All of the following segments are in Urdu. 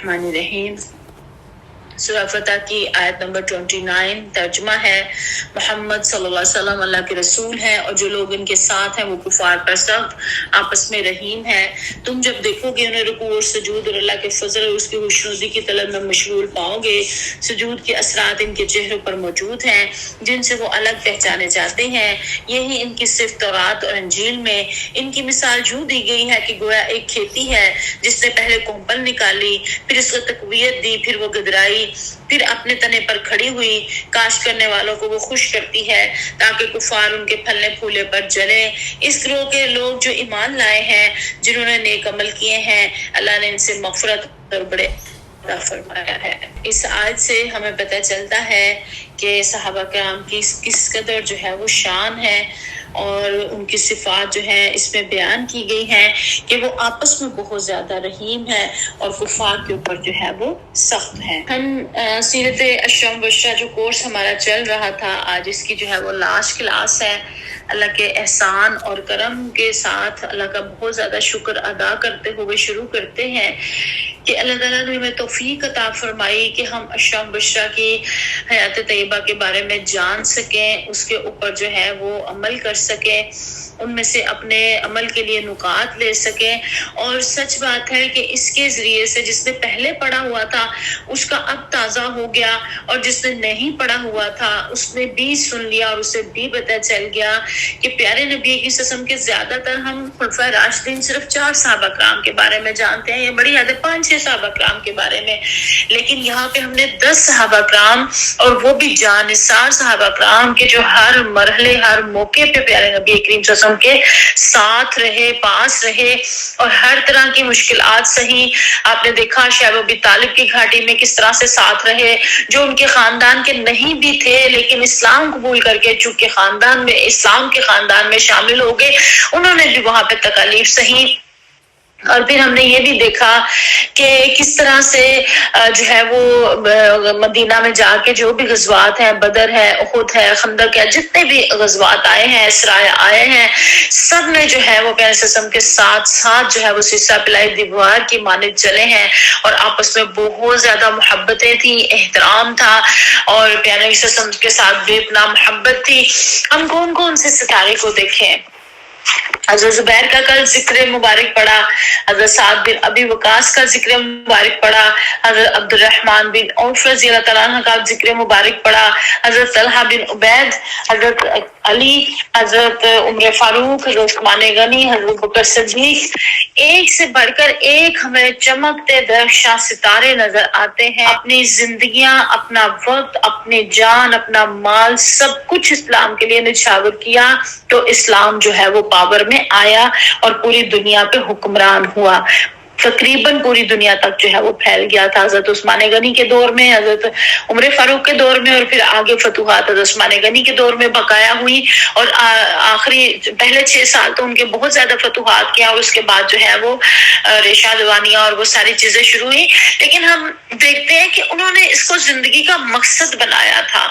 الرحمن الرحیم۔ سورہ فتح کی آیت نمبر 29 ترجمہ ہے، محمد صلی اللہ علیہ وسلم اللہ کے رسول ہیں اور جو لوگ ان کے ساتھ ہیں وہ کفار پر سخت آپس میں رحیم ہیں۔ تم جب دیکھو گے انہیں رکوع اور سجود اور اللہ کے فضل اور اس کی خوشنودی کی طلب میں مشغول پاؤ گے۔ سجود کے اثرات ان کے چہروں پر موجود ہیں جن سے وہ الگ پہچانے جاتے ہیں، یہی ان کی صفت تورات اور انجیل میں۔ ان کی مثال یوں دی گئی ہے کہ گویا ایک کھیتی ہے جس نے پہلے کونپل نکالی، پھر اس کو تقویت دی، پھر وہ گدرائی، پھر اپنے تنے پر کھڑی ہوئی۔ کاشت کرنے والوں کو وہ خوش کرتی ہے تاکہ کفار ان کے پھلنے پھولے پر جلیں۔ اس گروہ کے لوگ جو ایمان لائے ہیں، جنہوں نے نیک عمل کیے ہیں، اللہ نے ان سے مغفرت اور بڑے عطا فرمایا ہے۔ اس آیت سے ہمیں پتہ چلتا ہے کہ صحابہ کرام کی کس قدر جو ہے وہ شان ہے اور ان کی صفات جو ہیں اس میں بیان کی گئی ہیں کہ وہ آپس میں بہت زیادہ رحیم ہے اور کفار کے اوپر جو ہے وہ سخت ہے۔ ہم سیرت اشرم بشرا جو کورس ہمارا چل رہا تھا، آج اس کی جو ہے وہ لاسٹ کلاس ہے۔ اللہ کے احسان اور کرم کے ساتھ اللہ کا بہت زیادہ شکر ادا کرتے ہوئے شروع کرتے ہیں کہ اللہ تعالیٰ نے ہمیں توفیق عطا فرمائی کہ ہم اشرم بشرا کی حیات طیبہ کے بارے میں جان سکیں، اس کے اوپر جو ہے وہ عمل کر سکیں، ان میں سے اپنے عمل کے لیے نکات لے سکیں۔ اور سچ بات ہے کہ اس کے ذریعے سے جس نے پہلے پڑھا ہوا تھا اس کا اب تازہ ہو گیا، اور جس نے نہیں پڑھا ہوا تھا اس نے بھی سن لیا اور اسے بھی پتہ چل گیا کہ پیارے نبی کی قسم کے زیادہ تر ہم خلفائے راشدین صرف 4 صحابہ کرام کے بارے میں جانتے ہیں، یہ بڑی حد ہے 5-6 صحابہ کرام کے بارے میں، لیکن یہاں پہ ہم نے 10 صحابہ کرام اور وہ بھی جانثار صحابہ کرام کے جو ہر مرحلے ہر موقع پہ پیارے نبی کریم صلی اللہ علیہ وسلم کے ساتھ رہے، پاس رہے اور ہر طرح کی مشکلات سہی۔ آپ نے دیکھا شعیب ابی طالب کی گھاٹی میں کس طرح سے ساتھ رہے، جو ان کے خاندان کے نہیں بھی تھے لیکن اسلام قبول کر کے چونکہ خاندان میں اسلام کے خاندان میں شامل ہو گئے، انہوں نے بھی وہاں پہ تکالیف سہی۔ اور پھر ہم نے یہ بھی دیکھا کہ کس طرح سے جو ہے وہ مدینہ میں جا کے جو بھی غزوات ہیں، بدر ہے، احد ہے، خندق ہے، جتنے بھی غزوات آئے ہیں، اسراء آئے ہیں، سب میں جو ہے وہ پیارے وسلم کے ساتھ ساتھ جو ہے وہ سلسلہ پلائی دیوار کی مانند چلے ہیں اور آپس میں بہت زیادہ محبتیں تھیں، احترام تھا اور پیارے وسلم کے ساتھ بے پناہ محبت تھی۔ ہم کون کون سے ستارے کو دیکھیں؟ حضرت زبیر کا کل ذکر مبارک پڑا، حضرت سعد بن ابی وقاص کا ذکر مبارک پڑا، حضرت عبد الرحمن بن عوف رضی اللہ تعالیٰ عنہ کا ذکر مبارک پڑا، حضرت طلحہ بن عبید، حضرت علی، حضرت عمر فاروق، حضرت عثمان غنی، حضرت بکر صدیق۔ ایک سے بڑھ کر ایک ہمیں چمکتے درخشاں ستارے نظر آتے ہیں۔ اپنی زندگیاں، اپنا وقت، اپنی جان، اپنا مال، سب کچھ اسلام کے لیے نچھاور کیا تو اسلام جو ہے وہ پاور میں آیا اور پوری دنیا پہ حکمران ہوا، تقریباً پوری دنیا تک جو ہے وہ پھیل گیا تھا۔ حضرت عثمان غنی کے دور میں، حضرت عمر فاروق کے دور میں اور پھر آگے فتوحات حضرت عثمان غنی کے دور میں بقایا ہوئی، اور آخری پہلے 6 سال تو ان کے بہت زیادہ فتوحات کیا اور اس کے بعد جو ہے وہ ریشہ دوانیہ اور وہ ساری چیزیں شروع ہوئی، لیکن ہم دیکھتے ہیں کہ انہوں نے اس کو زندگی کا مقصد بنایا تھا،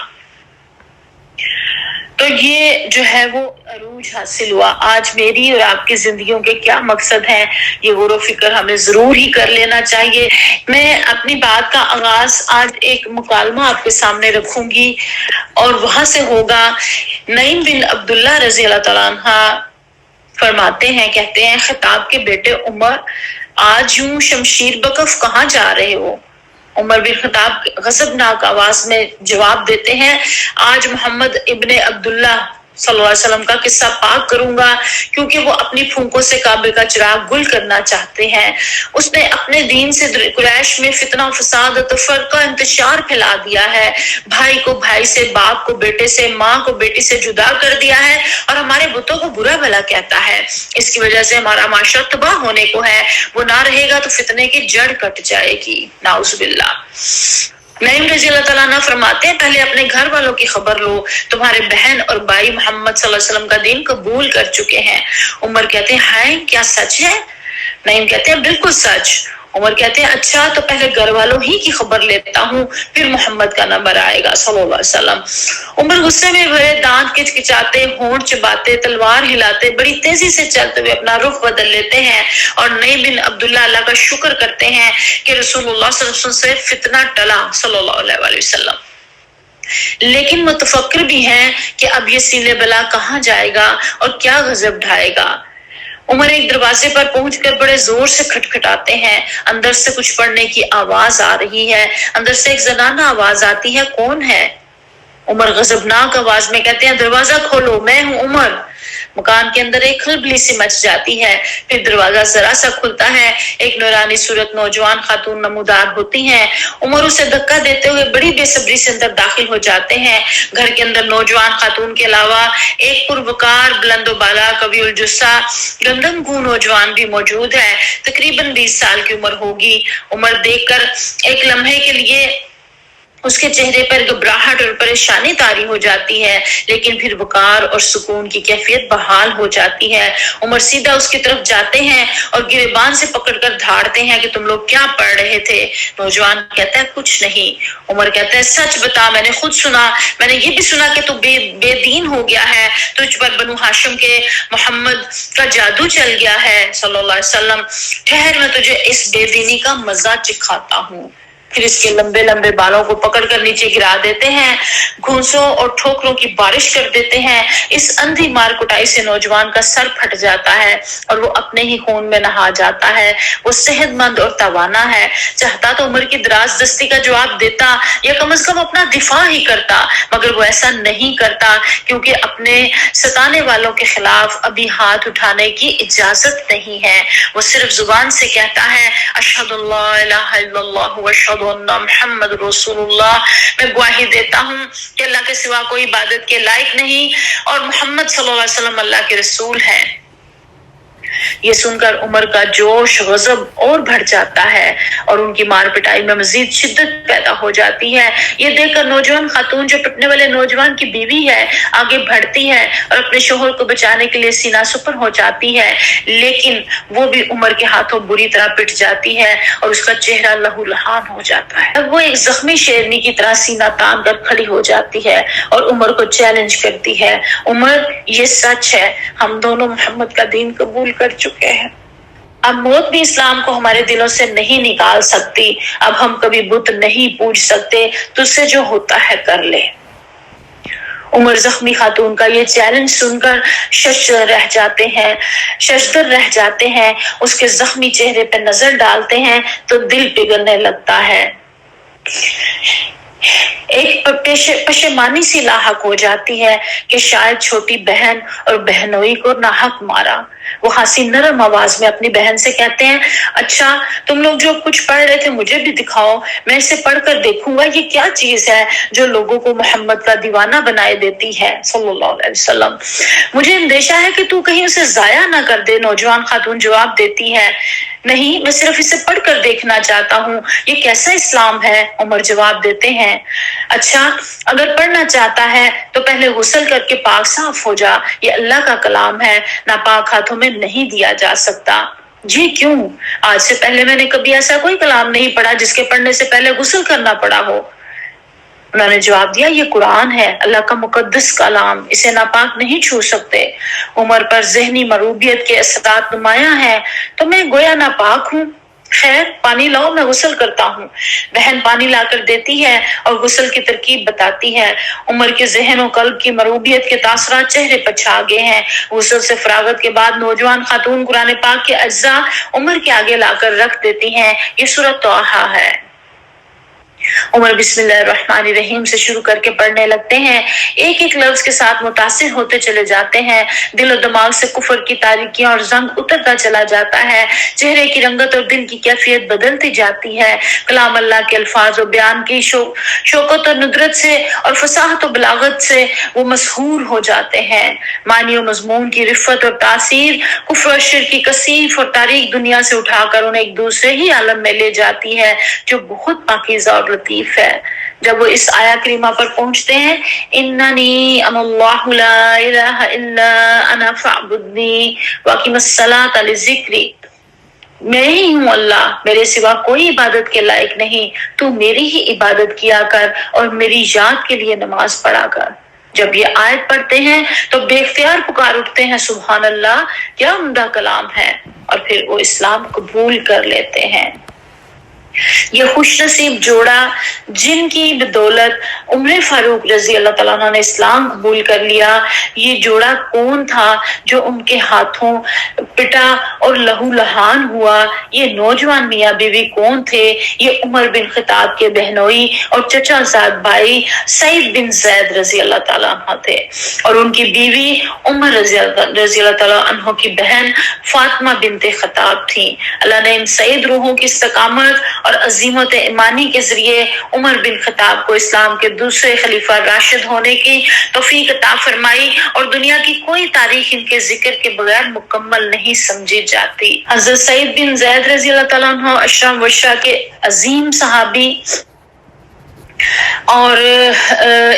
تو یہ جو ہے وہ عروج حاصل ہوا۔ آج میری اور آپ کی زندگیوں کے کیا مقصد ہیں، یہ غور و فکر ہمیں ضرور ہی کر لینا چاہیے۔ میں اپنی بات کا آغاز آج ایک مکالمہ آپ کے سامنے رکھوں گی اور وہاں سے ہوگا۔ نعیم بن عبداللہ رضی اللہ تعالیٰ عنہ فرماتے ہیں، کہتے ہیں، خطاب کے بیٹے عمر، آج یوں شمشیر بکف کہاں جا رہے ہو؟ عمر بن خطاب غضبناک آواز میں جواب دیتے ہیں، آج محمد ابن عبداللہ صلی اللہ علیہ وسلم کا قصہ پاک کروں گا کیونکہ وہ اپنی پھونکوں سے کعبے کا چراغ گل کرنا چاہتے ہیں۔ اس نے اپنے دین سے قریش میں فتنہ و فساد و تفرقہ انتشار پھیلا دیا ہے، بھائی کو بھائی سے، باپ کو بیٹے سے، ماں کو بیٹی سے جدا کر دیا ہے اور ہمارے بتوں کو برا بھلا کہتا ہے۔ اس کی وجہ سے ہمارا معاشرہ تباہ ہونے کو ہے، وہ نہ رہے گا تو فتنے کی جڑ کٹ جائے گی، نعوذ باللہ۔ نعیم رضی اللہ تعالیٰ عنہ فرماتے ہیں، پہلے اپنے گھر والوں کی خبر لو، تمہارے بہن اور بھائی محمد صلی اللہ علیہ وسلم کا دین قبول کر چکے ہیں۔ عمر کہتے ہیں، ہائے کیا سچ ہے؟ نعیم کہتے ہیں، بالکل سچ۔ عمر کہتے ہیں اچھا تو پہلے گھر والوں ہی کی خبر لیتا ہوں پھر محمد کا نمبر آئے گا صلی اللہ علیہ وسلم۔ عمر غصے میں بھرے دانت کچکچاتے، ہونٹ چباتے، تلوار ہلاتے، بڑی تیزی سے چلتے ہوئے اپنا رخ بدل لیتے ہیں اور نئی بن عبداللہ اللہ کا شکر کرتے ہیں کہ رسول اللہ صلی اللہ علیہ وسلم سے فتنہ ٹلا صلی اللہ علیہ وسلم۔ لیکن متفکر بھی ہیں کہ اب یہ سیلے بلا کہاں جائے گا اور کیا غضب ڈھائے گا۔ عمر ایک دروازے پر پہنچ کر بڑے زور سے کھٹکھٹاتے ہیں، اندر سے کچھ پڑھنے کی آواز آ رہی ہے، اندر سے ایک زنانہ آواز آتی ہے، کون ہے؟ عمر غضبناک آواز میں کہتے ہیں دروازہ کھولو، میں ہوں عمر۔ مکان کے اندر ایک کھلبلی سی مچ جاتی ہے، پھر دروازہ ذرا سا کھلتا ہے، ایک نورانی صورت نوجوان خاتون نمودار ہوتی ہیں۔ عمر اسے دھکا دیتے ہوئے بڑی بے صبری سے اندر داخل ہو جاتے ہیں۔ گھر کے اندر نوجوان خاتون کے علاوہ ایک پروکار بلند و بالا قوی الجثہ گندم گو نوجوان بھی موجود ہے، تقریباً 20 سال کی عمر ہوگی۔ عمر دیکھ کر ایک لمحے کے لیے اس کے چہرے پر گھبراہٹ اور پریشانی طاری ہو جاتی ہے، لیکن پھر وقار اور سکون کی کیفیت بحال ہو جاتی ہے۔ عمر سیدھا اس کی طرف جاتے ہیں اور گریبان سے پکڑ کر دھاڑتے ہیں کہ تم لوگ کیا پڑھ رہے تھے؟ نوجوان کہتا ہے کچھ نہیں۔ عمر کہتا ہے سچ بتا، میں نے خود سنا، میں نے یہ بھی سنا کہ تو بے دین ہو گیا ہے، تجھ پر بنو ہاشم کے محمد کا جادو چل گیا ہے صلی اللہ علیہ وسلم۔ ٹھہر، میں تجھے اس بے دینی کا مزہ چکھاتا ہوں۔ پھر اس کے لمبے لمبے بالوں کو پکڑ کر نیچے گرا دیتے ہیں، گھونسوں اور ٹھوکروں کی بارش کر دیتے ہیں۔ اس اندھی مار کٹائی سے نوجوان کا سر پھٹ جاتا ہے اور وہ اپنے ہی خون میں نہا جاتا ہے۔ وہ صحت مند اور توانا ہے۔ چاہتا تو عمر کی دراز دستی کا جواب دیتا یا کم از کم اپنا دفاع ہی کرتا، مگر وہ ایسا نہیں کرتا کیونکہ اپنے ستانے والوں کے خلاف ابھی ہاتھ اٹھانے کی اجازت نہیں ہے۔ وہ صرف زبان سے کہتا ہے اشہد ان لا الہ الا اللہ واشہد ان محمد رسول اللہ، میں گواہی دیتا ہوں کہ اللہ کے سوا کوئی عبادت کے لائق نہیں اور محمد صلی اللہ علیہ وسلم اللہ کے رسول ہیں۔ یہ سن کر عمر کا جوش غضب اور بڑھ جاتا ہے اور ان کی مار پٹائی میں مزید شدت پیدا ہو جاتی ہے۔ یہ دیکھ کر نوجوان خاتون جو پٹنے والے نوجوان کی بیوی ہے آگے بڑھتی ہے اور اپنے شوہر کو بچانے کے لیے سینہ سپر ہو جاتی ہے، لیکن وہ بھی عمر کے ہاتھوں بری طرح پٹ جاتی ہے اور اس کا چہرہ لہو لہان ہو جاتا ہے۔ اب وہ ایک زخمی شیرنی کی طرح سینہ تان کر کھڑی ہو جاتی ہے اور عمر کو چیلنج کرتی ہے، عمر یہ سچ ہے، ہم دونوں محمد کا دین قبول کر چکے ہیں، اب موت بھی اسلام کو ہمارے دلوں سے نہیں نکال سکتی، اب ہم کبھی بت نہیں پوج سکتے، تجھ سے جو ہوتا ہے کر لے۔ عمر زخمی خاتون کا یہ چیلنج سن کر ششدر رہ جاتے ہیں، اس کے زخمی چہرے پہ نظر ڈالتے ہیں تو دل پگھلنے لگتا ہے۔ ایک پشیمانی سی لاحق ہو جاتی ہے کہ شاید چھوٹی بہن اور بہنوئی کو ناحق مارا۔ وہ ہنسی نرم آواز میں اپنی بہن سے کہتے ہیں اچھا تم لوگ جو کچھ پڑھ رہے تھے مجھے بھی دکھاؤ، میں اسے پڑھ کر دیکھوں گا یہ کیا چیز ہے جو لوگوں کو محمد کا دیوانہ بنائے دیتی ہے صلی اللہ علیہ وسلم۔ مجھے اندیشہ ہے کہ تو کہیں اسے ضائع نہ کر دے، نوجوان خاتون جواب دیتی ہے نہیں، میں صرف اسے پڑھ کر دیکھنا چاہتا ہوں، یہ کیسا اسلام ہے؟ عمر جواب دیتے ہیں اچھا اگر پڑھنا چاہتا ہے تو پہلے غسل کر کے پاک صاف ہو جا، یہ اللہ کا کلام ہے، ناپاک ہاتھوں میں نہیں دیا جا سکتا۔ جی کیوں؟ آج سے پہلے میں نے کبھی ایسا کوئی کلام نہیں پڑھا جس کے پڑھنے سے پہلے غسل کرنا پڑا ہو۔ انہوں نے جواب دیا یہ قرآن ہے، اللہ کا مقدس کلام، اسے ناپاک نہیں چھو سکتے۔ عمر پر ذہنی مروبیت کے اثرات نمایاں ہیں تو میں گویا ناپاک ہوں؟ خیر پانی لاؤ، میں غسل کرتا ہوں۔ بہن پانی لا کر دیتی ہے اور غسل کی ترکیب بتاتی ہے۔ عمر کے ذہن و قلب کی مروبیت کے تاثرات چہرے پر چھا گئے ہیں۔ غسل سے فراغت کے بعد نوجوان خاتون قرآن پاک کے اجزاء عمر کے آگے لا کر رکھ دیتی ہیں۔ یہ سورۃ طٰہٰ ہے۔ عمر بسم اللہ الرحمن الرحیم سے شروع کر کے پڑھنے لگتے ہیں، ایک ایک لفظ کے ساتھ متاثر ہوتے چلے جاتے ہیں۔ دل و دماغ سے کفر کی تاریکیاں اور زنگ اترتا چلا جاتا ہے، چہرے کی رنگت اور دل کی کیفیت بدلتی جاتی ہے۔ کلام اللہ کے الفاظ و بیان کی شوکت اور ندرت سے اور فصاحت و بلاغت سے وہ مسحور ہو جاتے ہیں۔ معنی و مضمون کی رفت اور تاثیر کفر و شرک کی کثیف اور تاریک دنیا سے اٹھا کر انہیں ایک دوسرے ہی عالم میں لے جاتی ہے جو بہت پاکیزہ اور لطیف ہے۔ جب وہ اس آیا کریمہ پر پہنچتے ہیں اننی انا اللہ لا الہ الا انا فاعبدنی واقم الصلاۃ لذکری، میں ہی ہوں اللہ، میرے سوا کوئی عبادت کے لائق نہیں، تو میری ہی عبادت کیا کر اور میری یاد کے لیے نماز پڑھا کر۔ جب یہ آیت پڑھتے ہیں تو بے اختیار پکار اٹھتے ہیں سبحان اللہ، کیا عمدہ کلام ہے، اور پھر وہ اسلام قبول کر لیتے ہیں۔ یہ خوش نصیب جوڑا جن کی بدولت عمر فاروق رضی اللہ تعالیٰ عنہ نے اسلام قبول کر لیا، یہ جوڑا کون تھا جو ان کے ہاتھوں پٹا اور لہو لہان ہوا؟ یہ نوجوان میاں بیوی کون تھے؟ یہ عمر بن خطاب کے بہنوئی اور چچا زاد بھائی سعید بن زید رضی اللہ تعالیٰ عنہ تھے، اور ان کی بیوی عمر رضی اللہ تعالیٰ عنہ کی بہن فاطمہ بنت خطاب تھی۔ اللہ نے ان سعید روحوں کی استقامت اور عزیمت ایمانی کے ذریعے عمر بن خطاب کو اسلام کے دوسرے خلیفہ راشد ہونے کی توفیق عطا فرمائی، اور دنیا کی کوئی تاریخ ان کے ذکر کے بغیر مکمل نہیں سمجھی جاتی۔ حضرت سعید بن زید رضی اللہ تعالیٰ عنہ اشرم وشا کے عظیم صحابی، اور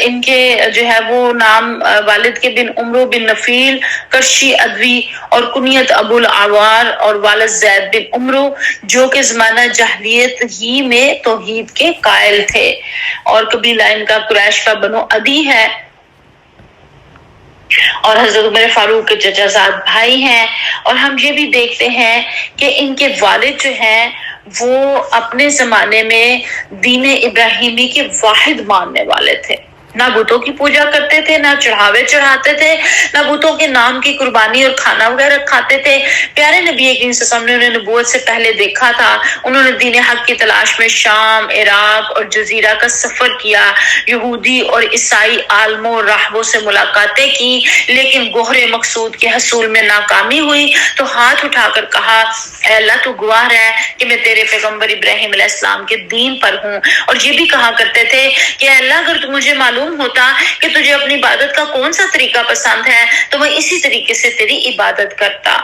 ان کے جو ہے وہ نام والد کے بن عمرو بن نفیل کرشی ادوی اور کنیت ابو العوار، اور والد زید بن عمرو جو کہ زمانہ جاہلیت ہی میں توحید کے قائل تھے، اور قبیلہ ان کا قریش کا بنو عدی ہے، اور حضرت عمر فاروق کے چچا زاد بھائی ہیں۔ اور ہم یہ بھی دیکھتے ہیں کہ ان کے والد جو ہیں وہ اپنے زمانے میں دین ابراہیمی کے واحد ماننے والے تھے، نہ بتوں کی پوجا کرتے تھے، نہ چڑھاوے چڑھاتے تھے، نہ بتوں کے نام کی قربانی اور کھانا وغیرہ کھاتے تھے۔ پیارے نبی کریم صلی اللہ علیہ وسلم نے انہیں نبوت سے پہلے دیکھا تھا، انہوں نے دین حق کی تلاش میں شام، عراق اور جزیرہ کا سفر کیا، یہودی اور عیسائی عالموں اور راہبوں سے ملاقاتیں کی، لیکن گوہر مقصود کے حصول میں ناکامی ہوئی تو ہاتھ اٹھا کر کہا اے اللہ تو گواہ ہے کہ میں تیرے پیغمبر ابراہیم علیہ السلام کے دین پر ہوں، اور یہ بھی کہا کرتے تھے کہ اے اللہ اگر مجھے معلوم ہوتا کہ تجھے اپنی عبادت کا کون سا طریقہ پسند ہے تو میں اسی طریقے سے تیری عبادت کرتا۔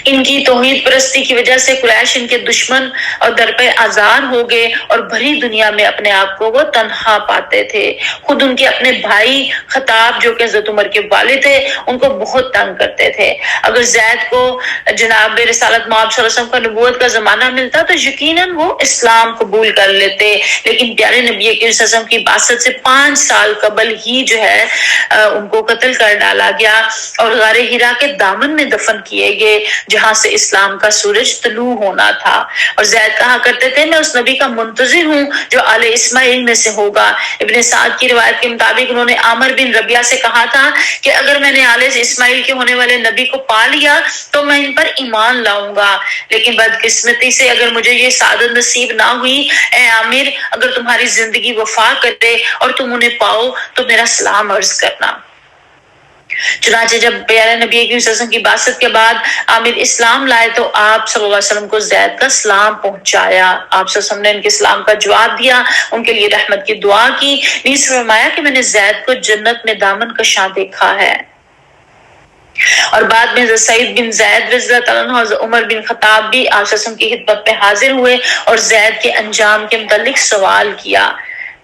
ان کی توحید پرستی کی وجہ سے قریش ان کے دشمن اور درپے آزار ہو گئے، اور بھری دنیا میں اپنے آپ کو وہ تنہا پاتے تھے۔ خود ان کے اپنے بھائی خطاب جو کہ حضرت عمر کے والد تھے ان کو بہت تنگ کرتے تھے۔ اگر زید کو جناب رسالت مآب صلی اللہ علیہ وسلم کا نبوت کا زمانہ ملتا تو یقیناً وہ اسلام قبول کر لیتے، لیکن پیارے نبی کریم صلی اللہ علیہ وسلم کی بعثت سے 5 سال قبل ہی جو ہے ان کو قتل کر ڈالا گیا اور غار حرا کے دامن میں دفن کیے گئے جہاں سے اسلام کا سورج طلوع ہونا تھا۔ اور زید کہا کرتے تھے میں اس نبی کا منتظر ہوں جو آل اسماعیل میں سے ہوگا۔ ابن سعد کی روایت کے مطابق انہوں نے عامر بن ربیعہ سے کہا تھا کہ اگر میں نے آل اسماعیل کے ہونے والے نبی کو پا لیا تو میں ان پر ایمان لاؤں گا، لیکن بدقسمتی سے اگر مجھے یہ سعادت نصیب نہ ہوئی، اے عامر اگر تمہاری زندگی وفا کرے اور تم انہیں پاؤ تو میرا سلام عرض کرنا۔ چنانچہ جب پیارے نبی کریم صلی اللہ علیہ وسلم کی بعثت کے بعد عامر اسلام لائے تو آپ صلی اللہ علیہ وسلم کو زید کا سلام پہنچایا۔ آپ صلی اللہ علیہ وسلم نے ان کے سلام کا جواب دیا، ان کے لیے رحمت کی دعا کی، نیز فرمایا کہ میں نے زید کو جنت میں دامن کشاں دیکھا ہے۔ اور بعد میں حضرت سعید بن زید رضی اللہ تعالیٰ عنہ حضرت عمر بن خطاب بھی آپ صلی اللہ علیہ وسلم کی خدمت میں حاضر ہوئے اور زید کے انجام کے متعلق سوال کیا،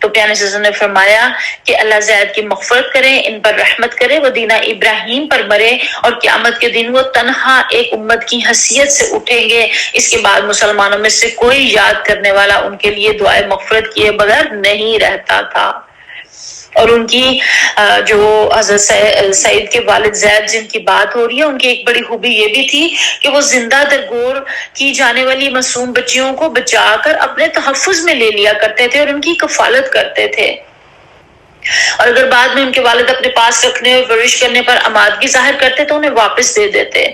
تو پیارے صلی اللہ علیہ وسلم نے فرمایا کہ اللہ زید کی مغفرت کرے، ان پر رحمت کرے، وہ دین ابراہیم پر مرے اور قیامت کے دن وہ تنہا ایک امت کی حیثیت سے اٹھیں گے، اس کے بعد مسلمانوں میں سے کوئی یاد کرنے والا ان کے لیے دعائے مغفرت کیے بغیر نہیں رہتا تھا۔ اور ان کی جو حضرت سعید کے والد زید جن کی بات ہو رہی ہے ان کی ایک بڑی خوبی یہ بھی تھی کہ وہ زندہ درگور کی جانے والی معصوم بچیوں کو بچا کر اپنے تحفظ میں لے لیا کرتے تھے اور ان کی کفالت کرتے تھے، اور اگر بعد میں ان کے والد اپنے پاس رکھنے اور پرورش کرنے پر آمادگی ظاہر کرتے تو انہیں واپس دے دیتے،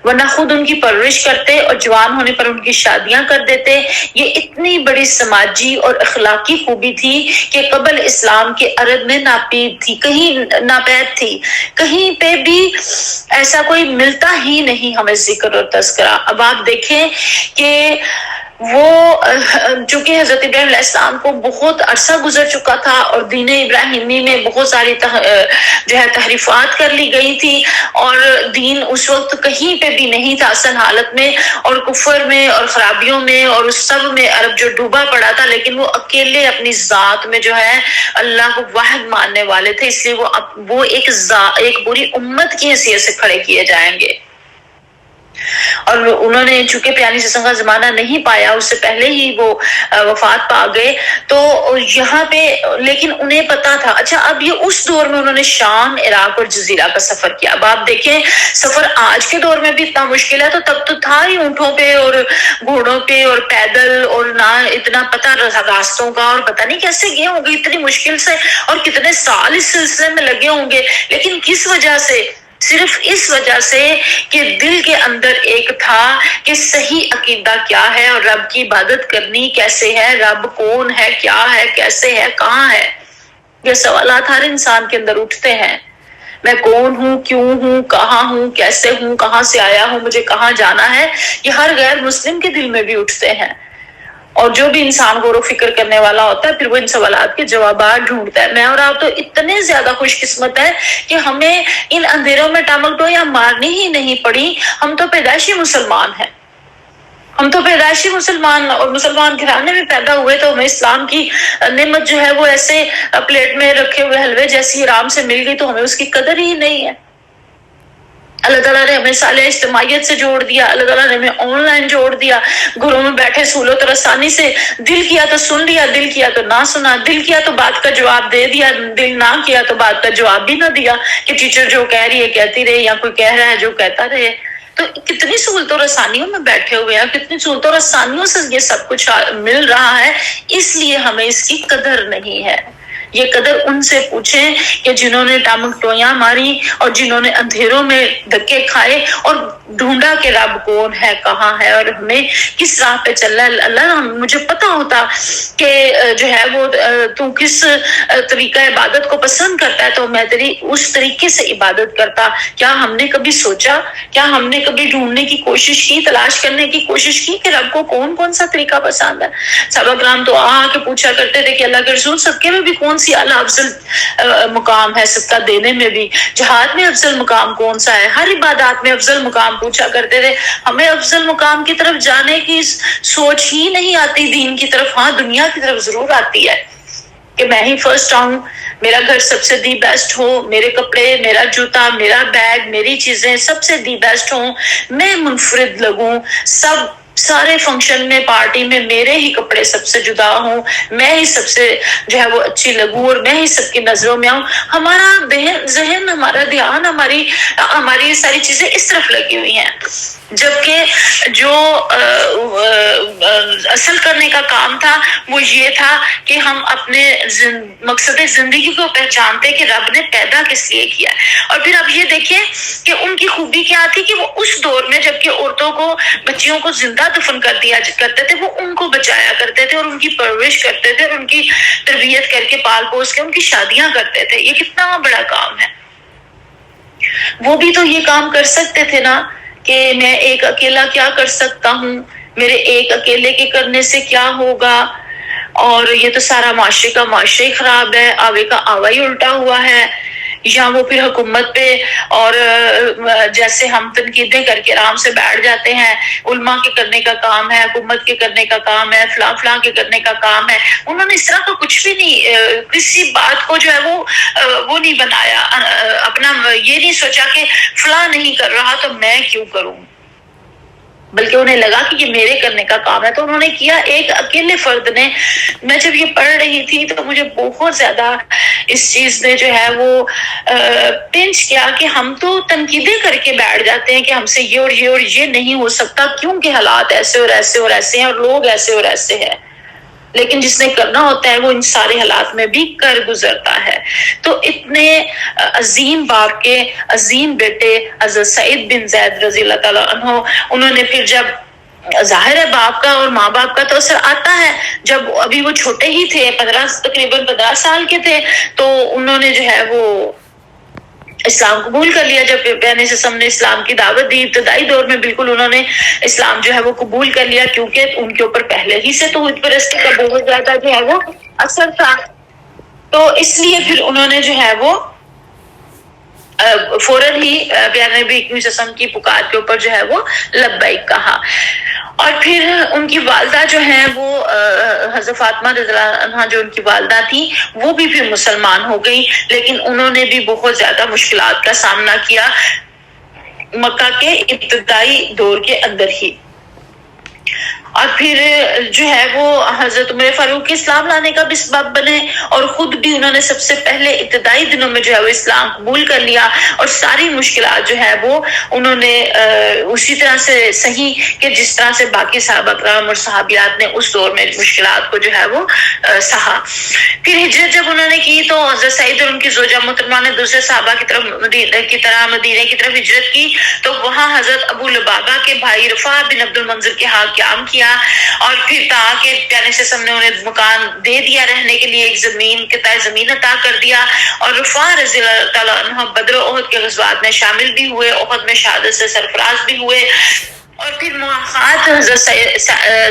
ورنہ خود ان کی پرورش کرتے اور جوان ہونے پر ان کی شادیاں کر دیتے۔ یہ اتنی بڑی سماجی اور اخلاقی خوبی تھی کہ قبل اسلام کے عرب میں ناپید تھی، کہیں ناپید تھی، کہیں پہ بھی ایسا کوئی ملتا ہی نہیں ہمیں ذکر اور تذکرہ۔ اب آپ دیکھیں کہ وہ چونکہ حضرت ابراہیم علیہ السلام کو بہت عرصہ گزر چکا تھا اور دین ابراہیمی میں بہت ساری جو ہے تحریفات کر لی گئی تھی، اور دین اس وقت کہیں پہ بھی نہیں تھا اصل حالت میں، اور کفر میں اور خرابیوں میں اور اس سب میں عرب جو ڈوبا پڑا تھا، لیکن وہ اکیلے اپنی ذات میں جو ہے اللہ کو واحد ماننے والے تھے، اس لیے وہ ایک پوری امت کی حیثیت سے کھڑے کیے جائیں گے۔ اور انہوں نے چونکہ پیانی سسن کا زمانہ نہیں پایا، اس سے پہلے ہی وہ وفات پا گئے، تو یہاں پہ لیکن انہیں پتا تھا. اچھا اب یہ اس دور میں انہوں نے شام، عراق اور جزیرہ کا سفر کیا. اب آپ دیکھیں سفر آج کے دور میں بھی اتنا مشکل ہے، تو تب تو تھا ہی اونٹوں پہ اور گھوڑوں پہ اور پیدل، اور نہ اتنا پتہ راستوں کا، اور پتہ نہیں کیسے گئے ہوں گے اتنی مشکل سے، اور کتنے سال اس سلسلے میں لگے ہوں گے. لیکن کس وجہ سے؟ صرف اس وجہ سے کہ دل کے اندر ایک تھا کہ صحیح عقیدہ کیا ہے اور رب کی عبادت کرنی کیسے ہے، رب کون ہے، کیا ہے، کیسے ہے، کہاں ہے. یہ سوالات ہر انسان کے اندر اٹھتے ہیں. میں کون ہوں، کیوں ہوں، کہاں ہوں، کیسے ہوں، کہاں سے آیا ہوں، مجھے کہاں جانا ہے. یہ ہر غیر مسلم کے دل میں بھی اٹھتے ہیں، اور جو بھی انسان غور و فکر کرنے والا ہوتا ہے پھر وہ ان سوالات کے جوابات ڈھونڈتا ہے. میں اور آپ تو اتنے زیادہ خوش قسمت ہیں کہ ہمیں ان اندھیروں میں ٹاملٹویاں مارنی ہی نہیں پڑی. ہم تو پیدائشی مسلمان ہیں، ہم تو پیدائشی مسلمان اور مسلمان گھرانے میں پیدا ہوئے، تو ہمیں اسلام کی نعمت جو ہے وہ ایسے پلیٹ میں رکھے ہوئے حلوے جیسی آرام سے مل گئی، تو ہمیں اس کی قدر ہی نہیں ہے. اللہ تعالیٰ نے ہمیں صالح اجتماعیت سے جوڑ دیا، اللہ تعالیٰ نے ہمیں آن لائن جوڑ دیا، گھروں میں بیٹھے سہولت اور آسانی سے دل کیا تو سن لیا، دل کیا تو نہ سنا، دل کیا تو بات کا جواب دے دیا، دل نہ کیا تو بات کا جواب بھی نہ دیا کہ ٹیچر جو کہہ رہی ہے کہتی رہے، یا کوئی کہہ رہا ہے جو کہتا رہے. تو کتنی سہولتوں اور آسانیوں میں بیٹھے ہوئے ہیں، کتنی سہولتوں اور آسانیوں سے یہ سب کچھ مل رہا ہے، اس لیے ہمیں اس کی قدر نہیں ہے. یہ قدر ان سے پوچھیں کہ جنہوں نے ٹامکٹویاں ماری اور جنہوں نے اندھیروں میں دھکے کھائے اور ڈھونڈا کہ رب کون ہے، کہاں ہے، اور ہمیں کس راہ پہ چلنا ہے. اللہ مجھے پتا ہوتا کہ جو ہے وہ تو کس طریقہ عبادت کو پسند کرتا ہے، تو میں تیری اس طریقے سے عبادت کرتا. کیا ہم نے کبھی سوچا، کیا ہم نے کبھی ڈھونڈنے کی کوشش کی، تلاش کرنے کی کوشش کی کہ رب کو کون کون سا طریقہ پسند ہے؟ صحابہ کرام تو آ کے پوچھا کرتے تھے کہ اللہ کے رسول صدقے میں بھی کون سی اعلیٰ افضل مقام ہے، صدقہ دینے میں بھی، جہاد میں افضل مقام کون سا ہے، ہر عبادات میں افضل مقام پوچھا کرتے تھے. ہمیں افضل مقام کی طرف جانے کی سوچ ہی نہیں آتی دین کی طرف. ہاں دنیا کی طرف ضرور آتی ہے کہ میں ہی فرسٹ آؤں، میرا گھر سب سے دی بیسٹ ہو، میرے کپڑے، میرا جوتا، میرا بیگ، میری چیزیں سب سے دی بیسٹ ہوں، میں منفرد لگوں، سارے فنکشن میں، پارٹی میں میرے ہی کپڑے سب سے جدا ہوں، میں ہی سب سے جو ہے وہ اچھی لگوں، اور میں ہی سب کی نظروں میں آؤں. ہمارا ذہن، ہمارا دھیان، ہماری ساری چیزیں اس طرف لگی ہوئی ہیں. جبکہ جو اصل کرنے کا کام تھا وہ یہ تھا کہ ہم اپنے مقصد زندگی کو پہچانتے کہ رب نے پیدا کس لیے کیا. اور پھر اب یہ دیکھیں کہ ان کی خوبی کیا تھی کہ وہ اس دور میں جبکہ عورتوں کو، بچیوں کو زندہ دفن کر دیا کرتے تھے، وہ ان کو بچایا کرتے تھے اور ان کی پرورش کرتے تھے اور ان کی تربیت کر کے پال پوس کے ان کی شادیاں کرتے تھے. یہ کتنا بڑا کام ہے. وہ بھی تو یہ کام کر سکتے تھے نا کہ میں ایک اکیلا کیا کر سکتا ہوں، میرے ایک اکیلے کے کرنے سے کیا ہوگا، اور یہ تو سارا معاشرے کا معاشرہ ہی خراب ہے، آوے کا آوا ہی الٹا ہوا ہے. یا وہ پھر حکومت پہ اور جیسے ہم تنقیدیں کر کے آرام سے بیٹھ جاتے ہیں، علماء کے کرنے کا کام ہے، حکومت کے کرنے کا کام ہے، فلاں فلاں کے کرنے کا کام ہے. انہوں نے اس طرح کا کچھ بھی نہیں، کسی بات کو جو ہے وہ نہیں بنایا اپنا، یہ نہیں سوچا کہ فلاں نہیں کر رہا تو میں کیوں کروں، بلکہ انہیں لگا کہ یہ میرے کرنے کا کام ہے تو انہوں نے کیا. ایک اکیلے فرد نے، میں جب یہ پڑھ رہی تھی تو مجھے بہت زیادہ اس چیز نے جو ہے وہ پنچ کیا کہ ہم تو تنقیدیں کر کے بیٹھ جاتے ہیں کہ ہم سے یہ اور یہ اور یہ نہیں ہو سکتا کیونکہ حالات ایسے اور ایسے اور ایسے ہیں اور لوگ ایسے اور ایسے ہیں. لیکن جس نے کرنا ہوتا ہے وہ ان سارے حالات میں بھی کر گزرتا ہے. تو اتنے عظیم باپ کے عظیم بیٹے حضرت سعید بن زید رضی اللہ تعالیٰ عنہ، انہوں نے پھر جب ظاہر ہے باپ کا اور ماں باپ کا تو اثر آتا ہے، جب ابھی وہ چھوٹے ہی تھے، تقریباً 15 سال کے تھے، تو انہوں نے جو ہے وہ اسلام قبول کر لیا. جب پیانی سسم نے اسلام کی دعوت دی ابتدائی دور میں، بالکل انہوں نے اسلام جو ہے وہ قبول کر لیا کیونکہ ان کے اوپر پہلے ہی سے توحید پرستی کا بہت زیادہ جو ہے وہ اثر تھا. تو اس لیے پھر انہوں نے جو ہے وہ فوراً ہی پیارے نبی اکرم صلی اللہ علیہ وسلم کی پکار کے اوپر جو ہے وہ لبیک کہا. اور پھر ان کی والدہ جو ہیں وہ حضرت فاطمہ رضی اللہ عنہا جو ان کی والدہ تھی وہ بھی پھر مسلمان ہو گئی، لیکن انہوں نے بھی بہت زیادہ مشکلات کا سامنا کیا. مکہ کے ابتدائی دور کے اندر ہی. اور پھر جو ہے وہ حضرت عمر فاروق کے اسلام لانے کا بھی سبب بنے اور خود بھی انہوں نے سب سے پہلے ابتدائی دنوں میں جو ہے وہ اسلام قبول کر لیا اور ساری مشکلات جو ہے وہ انہوں نے اسی طرح سے صحیح کہ جس طرح سے باقی صحابہ کرام اور صحابیات نے اس دور میں مشکلات کو جو ہے وہ سہا. پھر ہجرت جب انہوں نے کی تو حضرت سعید اور ان کی زوجہ محترمہ نے دوسرے صحابہ کی طرح مدینے کی طرف ہجرت کی تو وہاں حضرت ابو لبابہ کے بھائی رفاع بن عبد المنذر کے ہاں قیام کیا اور پھر تاکہ پیارے وسلم نے انہیں مکان دے دیا رہنے کے لیے، ایک زمین قطع زمین عطا کر دیا. اور رفاع رضی اللہ تعالیٰ عنہ بدر و احد کے غزوات میں شامل بھی ہوئے، احد میں شہادت سے سرفراز بھی ہوئے. اور پھر مواخات حضرت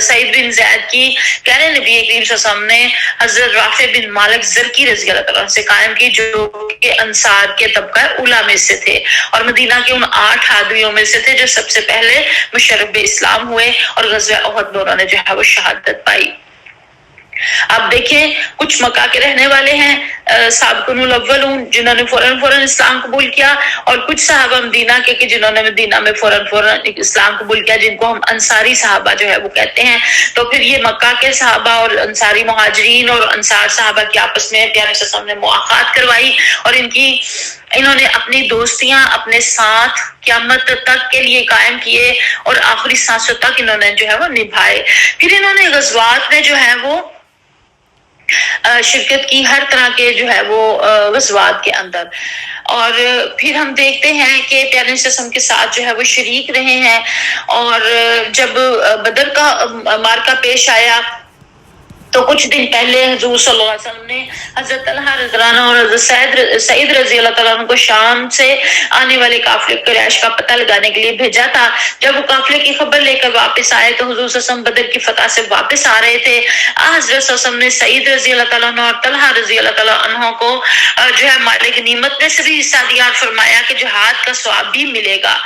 سعید بن زید کی پیارے نبی کریم صلی اللہ علیہ وسلم نے حضرت رافع بن مالک زرقی رضی اللہ تعالیٰ عنہ سے قائم کی جو کہ انصار کے طبقہ اولیٰ میں سے تھے اور مدینہ کے ان 8 آدمیوں میں سے تھے جو سب سے پہلے مشرف اسلام ہوئے اور غزوہ احد میں انہوں نے جو ہے وہ شہادت پائی. اب دیکھیں کچھ مکہ کے رہنے والے ہیں سابقون الاولون جنہوں نے فوراً اسلام قبول کیا اور کچھ صحابہ مدینہ کے کہ جنہوں نے مدینہ میں فوراً اسلام قبول کیا جن کو ہم انصاری صحابہ جو ہے وہ کہتے ہیں. تو پھر یہ مکہ کے صحابہ اور انصاری مہاجرین اور انصار صحابہ کی آپس میں پیارے صلی اللہ علیہ وسلم نے مواخات کروائی اور انہوں نے اپنی دوستیاں اپنے ساتھ قیامت تک کے لیے قائم کیے اور آخری سانسوں تک انہوں نے جو ہے وہ نبھائے. پھر انہوں نے غزوات میں جو ہے وہ شرکت کی، ہر طرح کے جو ہے وہ غزوات کے اندر. اور پھر ہم دیکھتے ہیں کہ پیارے وسلم کے ساتھ جو ہے وہ شریک رہے ہیں. اور جب بدر کا مارکہ پیش آیا تو کچھ دن پہلے حضور صلی اللہ علیہ وسلم نے حضرت طلحہ رضی اللہ عنہ اور حضرت سعید رضی اللہ تعالیٰ عنہ کو شام سے آنے والے قافلے قریش کا پتہ لگانے کے لیے بھیجا تھا. جب وہ قافلے کی خبر لے کر واپس آئے تو حضور صلی اللہ علیہ وسلم بدر کی فتح سے واپس آ رہے تھے. حضرت صلی اللہ علیہ وسلم نے سعید رضی اللہ تعالیٰ عنہ اور طلحہ رضی اللہ تعالیٰ عنہ کو جو ہے مال غنیمت میں سے بھی حصہ دیا اور فرمایا کہ جہاد کا ثواب بھی ملے گا.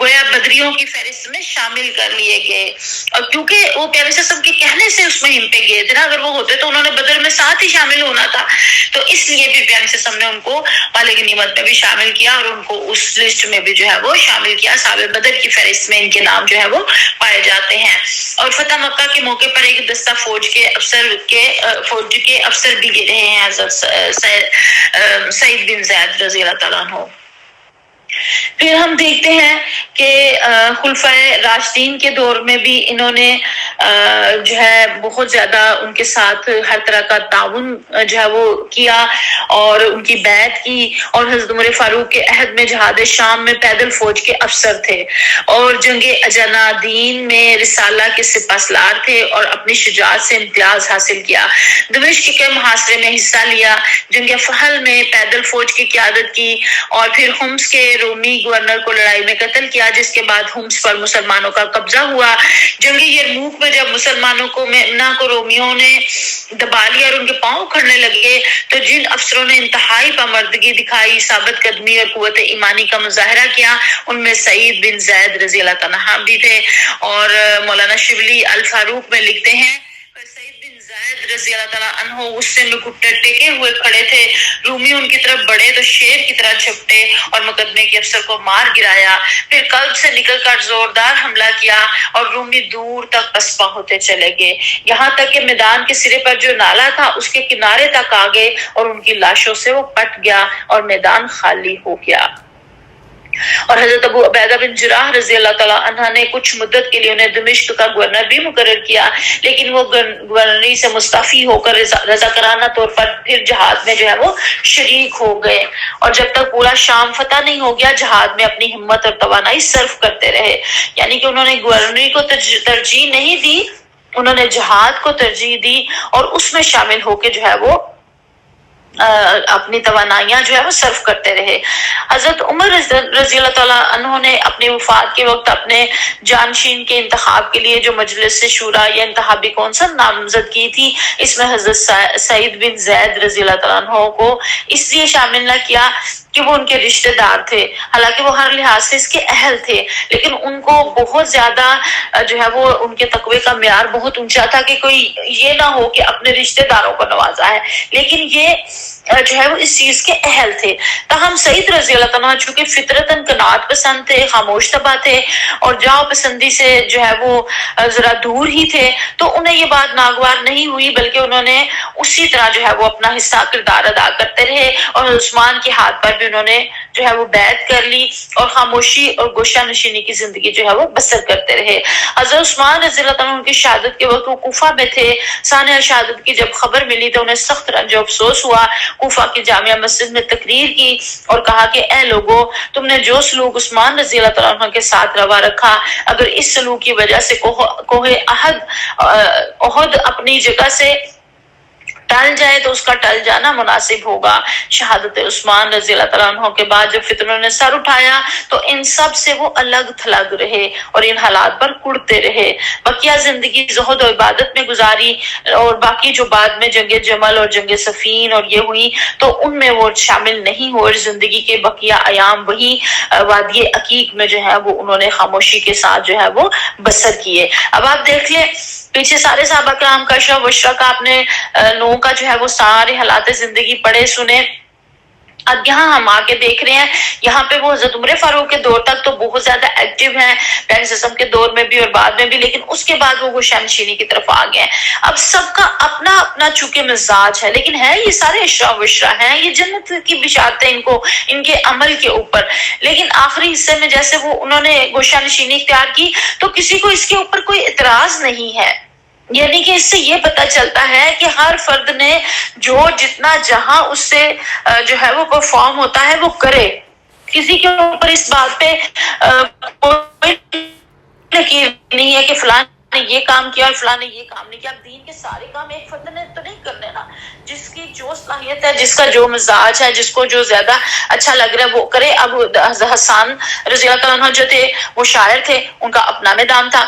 گویا بدریوں کی فہرست میں شامل کر لیے گئے اور کیونکہ وہ پیارے وسلم کے کہنے سے اس مہم پہ گئے تھے، اگر وہ ہوتے تو انہوں نے بدر میں ساتھ ہی شامل ہونا تھا. تو اس لیے بھی پیارے وسلم نے ان کو مال غنیمت میں بھی شامل کیا اور ان کو اس لسٹ میں بھی جو ہے وہ شامل کیا. صحابہ بدر کی فہرست میں ان کے نام جو ہے وہ پائے جاتے ہیں. اور فتح مکہ کے موقع پر ایک دستہ فوج کے افسر بھی رہے ہیں حضرت سعید بن زید رضی اللہ تعالیٰ عنہ. پھر ہم دیکھتے ہیں کہ خلفائے راشدین کے دور میں بھی انہوں نے جو ہے بہت زیادہ ان کے ساتھ ہر طرح کا تعاون جو ہے وہ کیا اور ان کی بیعت کی. اور حضرت عمر فاروق کے عہد میں جہاد شام میں پیدل فوج کے افسر تھے اور جنگ اجنادین میں رسالہ کے سپہ سالار تھے اور اپنی شجاعت سے امتیاز حاصل کیا. دمشق کے محاصرے میں حصہ لیا، جنگ فحل میں پیدل فوج کی قیادت کی اور پھر حمص کے رومی گورنر کو لڑائی میں قتل کیا جس کے بعد حمص پر مسلمانوں کا قبضہ ہوا. جنگ یرموک میں جب مسلمانوں کو رومیوں نے دبا لیا اور ان کے پاؤں اکھڑنے لگے تو جن افسروں نے انتہائی پامردگی دکھائی، ثابت قدمی اور قوت ایمانی کا مظاہرہ کیا، ان میں سعید بن زید رضی اللہ تعالیٰ بھی تھے. اور مولانا شبلی الفاروق میں لکھتے ہیں زید رضی اللہ تعالیٰ عنہ غصے میں گھٹنے ٹیکے ہوئے کھڑے تھے. رومی ان کی طرف بڑھے تو شیر کی طرح جھپٹے اور مقدمے کے افسر کو مار گرایا. پھر قلب سے نکل کر زوردار حملہ کیا اور رومی دور تک پسپا ہوتے چلے گئے یہاں تک کہ میدان کے سرے پر جو نالا تھا اس کے کنارے تک آ گئے اور ان کی لاشوں سے وہ پٹ گیا اور میدان خالی ہو گیا. اور حضرت ابو عبیدہ بن جراح رضی اللہ تعالیٰ عنہ نے کچھ مدت کے لیے انہیں دمشق کا گورنر بھی مقرر کیا لیکن وہ گورنری سے مستعفی ہو کر رضاکارانہ طور پر پھر جہاد میں جو ہے وہ شریک ہو گئے اور جب تک پورا شام فتح نہیں ہو گیا جہاد میں اپنی ہمت اور توانائی صرف کرتے رہے. یعنی کہ انہوں نے گورنری کو ترجیح نہیں دی، انہوں نے جہاد کو ترجیح دی اور اس میں شامل ہو کے جو ہے وہ اپنی توانائیاں جو ہے وہ صرف کرتے رہے. حضرت عمر رضی اللہ تعالیٰ عنہ نے اپنی وفات کے وقت اپنے جانشین کے انتخاب کے لیے جو مجلس شورا یا انتخابی کونسل نامزد کی تھی اس میں حضرت سعید بن زید رضی اللہ تعالیٰ عنہ کو اس لیے شامل نہ کیا کہ وہ ان کے رشتہ دار تھے، حالانکہ وہ ہر لحاظ سے اس کے اہل تھے لیکن ان کو بہت زیادہ جو ہے وہ ان کے تقوی کا معیار بہت اونچا تھا کہ کوئی یہ نہ ہو کہ اپنے رشتہ داروں کو نوازا ہے. لیکن یہ جو ہے وہ اس چیز کے اہل تھے. تاہم سعید رضی اللہ تعالیٰ چونکہ فطرتاً قناعت پسند تھے، خاموش طبع تھے اور جاؤ پسندی سے جو ہے وہ ذرا دور ہی تھے، تو انہیں یہ بات ناگوار نہیں ہوئی، بلکہ انہوں نے اسی طرح جو ہے وہ اپنا حصہ کردار ادا کرتے رہے اور عثمان کے ہاتھ پر بھی انہوں نے جو ہے وہ بیعت کر لی اور خاموشی اور گوشہ نشینی کی زندگی جو ہے وہ بسر کرتے رہے. حضرت عثمان رضی اللہ تعالیٰ کی شہادت کے وقت وہ کوفہ میں تھے. ثانیہ شہادت کی جب خبر ملی تو انہیں سخت رنج و افسوس ہوا. کوفہ کی جامعہ مسجد میں تقریر کی اور کہا کہ اے لوگو، تم نے جو سلوک عثمان رضی اللہ تعالیٰ عنہ کے ساتھ روا رکھا، اگر اس سلوک کی وجہ سے کوہ احد اپنی جگہ سے ٹل جائے تو اس کا ٹل جانا مناسب ہوگا. شہادت عثمان رضی اللہ تعالیٰ عنہ کے بعد جب فتنوں نے سر اٹھایا تو ان سب سے وہ الگ تھلگ رہے اور ان حالات پر کڑتے رہے. بقیہ زندگی زہد و عبادت میں گزاری اور باقی جو بعد میں جنگ جمل اور جنگ صفین اور یہ ہوئی تو ان میں وہ شامل نہیں ہوئے. زندگی کے بقیہ ایام وہی وادی عقیق میں جو ہے وہ انہوں نے خاموشی کے ساتھ جو ہے وہ بسر کیے. اب آپ دیکھ لیں پیچھے سارے صحابہ کرام کا اشرا و اشرا کا اپنے لوگوں کا جو ہے وہ سارے حالات زندگی پڑھے سنے. اب یہاں ہم آ کے دیکھ رہے ہیں یہاں پہ وہ حضرت عمر فاروق کے دور تک تو بہت زیادہ ایکٹیو ہیں، پیغمبر کے دور میں بھی اور بعد میں بھی، لیکن اس کے بعد وہ گوشہ نشینی کی طرف آ گئے ہیں. اب سب کا اپنا اپنا چونکہ مزاج ہے، لیکن ہے یہ سارے اشرا و اشرا ہیں، یہ جنت کی بشارتیں ان کو ان کے عمل کے اوپر. لیکن آخری حصے میں جیسے وہ انہوں نے گوشہ نشینی اختیار کی تو کسی کو اس کے اوپر کوئی اعتراض نہیں ہے. یعنی کہ اس سے یہ پتہ چلتا ہے کہ ہر فرد نے جو جتنا جہاں اس سے جو ہے وہ پرفارم ہوتا ہے وہ کرے. کسی کے اوپر اس بات پہ کوئی یقین نہیں ہے کہ فلاں نے یہ کام کیا اور فلاں نے یہ کام نہیں کیا. اب دین کے سارے کام ایک فرد نے تو نہیں کرنے نا. جس کی جو صلاحیت ہے، جس کا جو مزاج ہے، جس کو جو زیادہ اچھا لگ رہا ہے وہ کرے. اب حسان رضی اللہ تعالیٰ عنہ جو تھے وہ شاعر تھے، ان کا اپنا میدان تھا،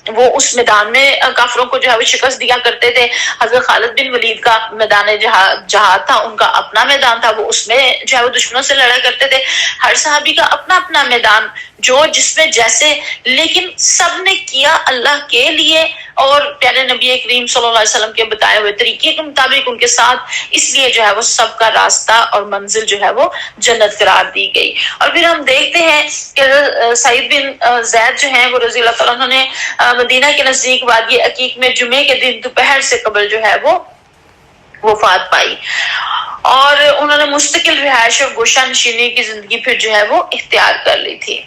وہ اس میدان میں کافروں کو جو ہے وہ شکست دیا کرتے تھے. حضرت خالد بن ولید کا میدان جہاد تھا، ان کا اپنا میدان تھا، وہ اس میں جو ہے وہ دشمنوں سے لڑا کرتے تھے. ہر صحابی کا اپنا اپنا میدان، جو جس میں جیسے، لیکن سب نے کیا اللہ کے لیے اور پیارے نبی کریم صلی اللہ علیہ وسلم کے بتائے ہوئے طریقے کے مطابق ان کے ساتھ. اس لیے جو ہے وہ سب کا راستہ اور منزل جو ہے وہ جنت قرار دی گئی. اور پھر ہم دیکھتے ہیں کہ سعید بن زید جو ہیں وہ رضی اللہ تعالیٰ عنہ نے مدینہ کے نزدیک وادی عقیق میں جمعے کے دن دوپہر سے قبل جو ہے وہ وفات پائی اور انہوں نے مستقل رہائش اور گوشہ نشینی کی زندگی پھر جو ہے وہ اختیار کر لی تھی.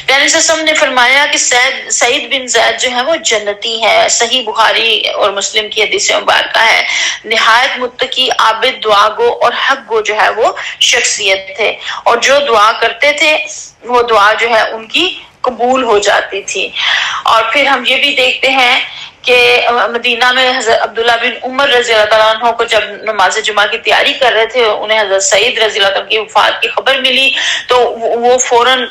پیارے وسلم نے فرمایا کہ سعید بن زید جو ہے وہ جنتی ہے. صحیح بخاری اور مسلم کی حدیث مبارکہ ہے. نہایت متقی، عابد، دعا گو اور حق گو جو ہے وہ شخصیت تھے اور جو دعا کرتے تھے وہ دعا جو ہے ان کی قبول ہو جاتی تھی. اور پھر ہم یہ بھی دیکھتے ہیں کہ مدینہ میں حضرت عبداللہ بن عمر رضی اللہ تعالیٰ عنہ کو جب نماز جمعہ کی تیاری کر رہے تھے، انہیں حضرت سعید رضی اللہ عنہ کی وفات کی خبر ملی تو وہ فوراً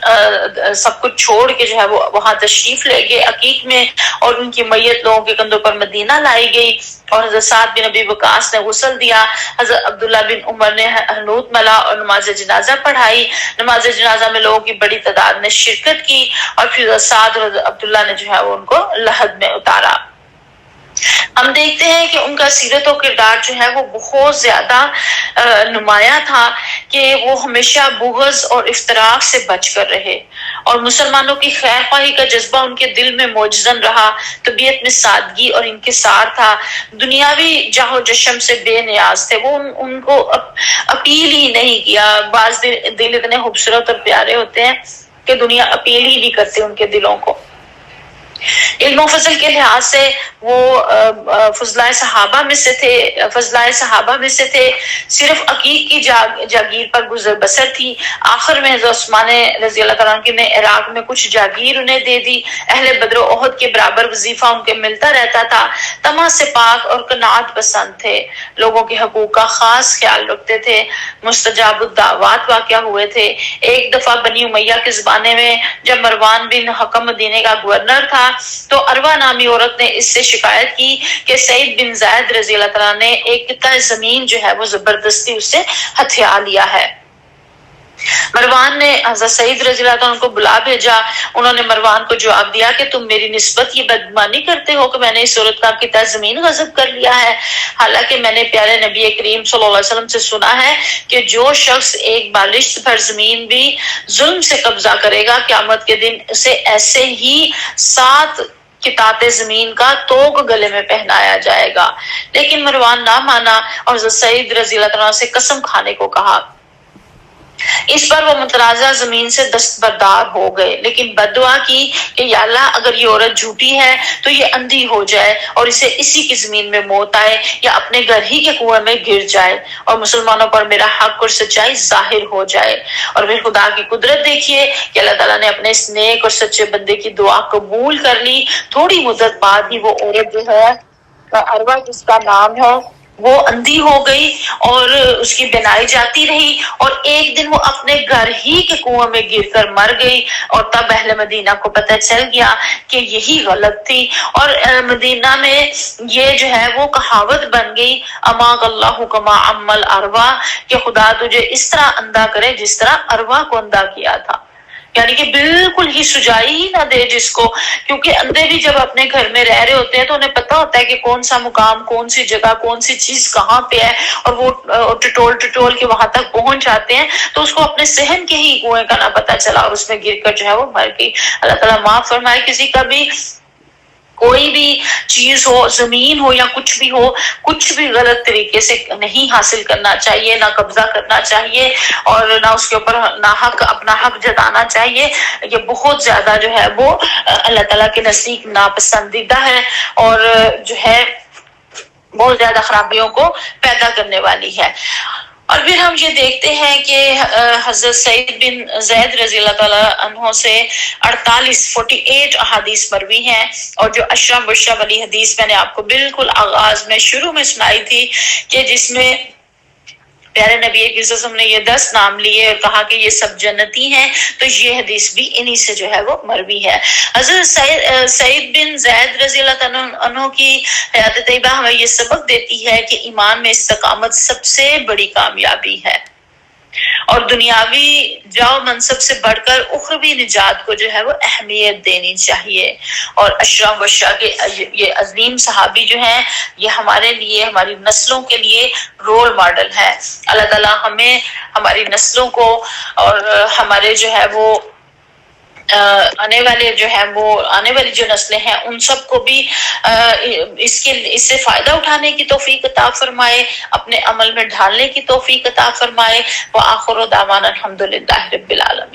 سب کچھ چھوڑ کے جو ہے وہ وہاں تشریف لے گئے عقیق میں اور ان کی میت لوگوں کے کندھوں پر مدینہ لائی گئی اور حضرت سعد بن ابی وقاص نے غسل دیا. حضرت عبداللہ بن عمر نے حنوط ملا اور نماز جنازہ پڑھائی. نماز جنازہ میں لوگوں کی بڑی تعداد نے شرکت کی اور پھر سعد اور عبداللہ نے جو ہے وہ ان کو لحد میں اتارا. ہم دیکھتے ہیں کہ ان کا سیرت و کردار جو ہے وہ بہت زیادہ نمایاں تھا کہ وہ ہمیشہ بغض اور افتراق سے بچ کر رہے اور مسلمانوں کی خیر خواہی کا جذبہ ان کے دل میں موجزن رہا. طبیعت میں سادگی اور انکسار تھا. دنیاوی جاہ و جشم سے بے نیاز تھے. وہ ان کو اپیل ہی نہیں کیا. بعض دل اتنے خوبصورت اور پیارے ہوتے ہیں کہ دنیا اپیل ہی نہیں کرتے ان کے دلوں کو. علم و فضل کے لحاظ سے وہ فضلائے صحابہ میں سے تھے. صرف عقیق کی جاگیر پر گزر بسر تھی. آخر میں حضرت عثمان رضی اللہ تعالیٰ عنہ نے عراق میں کچھ جاگیر انہیں دے دی. اہل بدر و احد کے برابر وظیفہ ان کے ملتا رہتا تھا. طمع سے پاک اور قناعت پسند تھے. لوگوں کے حقوق کا خاص خیال رکھتے تھے. مستجاب الدعوات واقع ہوئے تھے. ایک دفعہ بنی امیہ کے زمانے میں جب مروان بن حکم مدینے کا گورنر تھا تو اروا نامی عورت نے اس سے شکایت کی کہ سعید بن زید رضی اللہ تعالیٰ نے ایک قطعہ زمین جو ہے وہ زبردستی اس سے ہتھیا لیا ہے. مروان نے حضرت سعید رضی اللہ عنہ کو بلا بھیجا. انہوں نے مروان کو جواب دیا کہ تم میری نسبت یہ بدگمانی کرتے ہو کہ میں نے اس عورت کا آپ کی تحت زمین غصب کر لیا ہے. حالانکہ میں نے پیارے نبی کریم صلی اللہ علیہ وسلم سے سنا ہے کہ جو شخص ایک بالشت بھر زمین بھی ظلم سے قبضہ کرے گا قیامت کے دن اسے ایسے ہی 7 قطعات زمین کا توق گلے میں پہنایا جائے گا. لیکن مروان نہ مانا اور حضرت سعید رضی اللہ عنہ سے قسم کھانے کو کہا. اس پر وہ متنازع زمین سے دستبردار ہو گئے، لیکن بددعا کی کہ یا اللہ اگر یہ عورت جھوٹی ہے تو یہ اندھی ہو جائے اور اسے اسی کی زمین میں موت آئے یا اپنے گھر ہی کے کنویں میں گر جائے اور مسلمانوں پر میرا حق اور سچائی ظاہر ہو جائے. اور پھر خدا کی قدرت دیکھیے کہ اللہ تعالیٰ نے اپنے اس نیک اور سچے بندے کی دعا قبول کر لی. تھوڑی مدت بعد ہی وہ عورت جو ہے عروہ جس کا نام ہے وہ اندھی ہو گئی اور اس کی بینائی جاتی رہی اور ایک دن وہ اپنے گھر ہی کے کنویں میں گر کر مر گئی. اور تب اہل مدینہ کو پتہ چل گیا کہ یہی غلط تھی اور مدینہ میں یہ جو ہے وہ کہاوت بن گئی اماک اللہ کما عمل اروا کہ خدا تجھے اس طرح اندھا کرے جس طرح اروا کو اندھا کیا تھا. یعنی کہ بالکل ہی سجائی ہی نہ دے جس کو، کیونکہ اندھے بھی جب اپنے گھر میں رہ رہے ہوتے ہیں تو انہیں پتا ہوتا ہے کہ کون سا مقام، کون سی جگہ، کون سی چیز کہاں پہ ہے اور وہ ٹٹول کے وہاں تک پہنچ جاتے ہیں. تو اس کو اپنے صحن کے ہی کنویں کا نہ پتا چلا اور اس میں گر کر جو ہے وہ مر گئی. اللہ تعالیٰ معاف فرمائے. کسی کا بھی کوئی بھی چیز ہو، زمین ہو یا کچھ بھی ہو، کچھ بھی غلط طریقے سے نہیں حاصل کرنا چاہیے، نہ قبضہ کرنا چاہیے اور نہ اس کے اوپر اپنا حق جتانا چاہیے. یہ بہت زیادہ جو ہے وہ اللہ تعالیٰ کے نزدیک ناپسندیدہ ہے اور جو ہے بہت زیادہ خرابیوں کو پیدا کرنے والی ہے. اور پھر ہم یہ دیکھتے ہیں کہ حضرت سعید بن زید رضی اللہ تعالیٰ عنہ سے 48 احادیث مروی ہیں اور جو اشرم بشرم والی حدیث میں نے آپ کو بالکل آغاز میں شروع میں سنائی تھی کہ جس میں پیارے نبی صلی اللہ علیہ وسلم نے یہ 10 نام لیے اور کہا کہ یہ سب جنتی ہیں، تو یہ حدیث بھی انہی سے جو ہے وہ مروی ہے. حضرت سعید بن زید رضی اللہ عنہ کی حیات طیبہ ہمیں یہ سبق دیتی ہے کہ ایمان میں استقامت سب سے بڑی کامیابی ہے اور دنیاوی جاؤ منصب سے بڑھ کر اخروی نجات کو جو ہے وہ اہمیت دینی چاہیے. اور اشرم وشا کے یہ عظیم صحابی جو ہیں یہ ہمارے لیے، ہماری نسلوں کے لیے رول ماڈل ہے. اللہ تعالیٰ ہمیں، ہماری نسلوں کو اور ہمارے جو ہے وہ آنے والی جو نسلیں ہیں ان سب کو بھی اس سے فائدہ اٹھانے کی توفیق عطا فرمائے، اپنے عمل میں ڈھالنے کی توفیق عطا فرمائے. وآخر دعوانا الحمدللہ رب العالمین.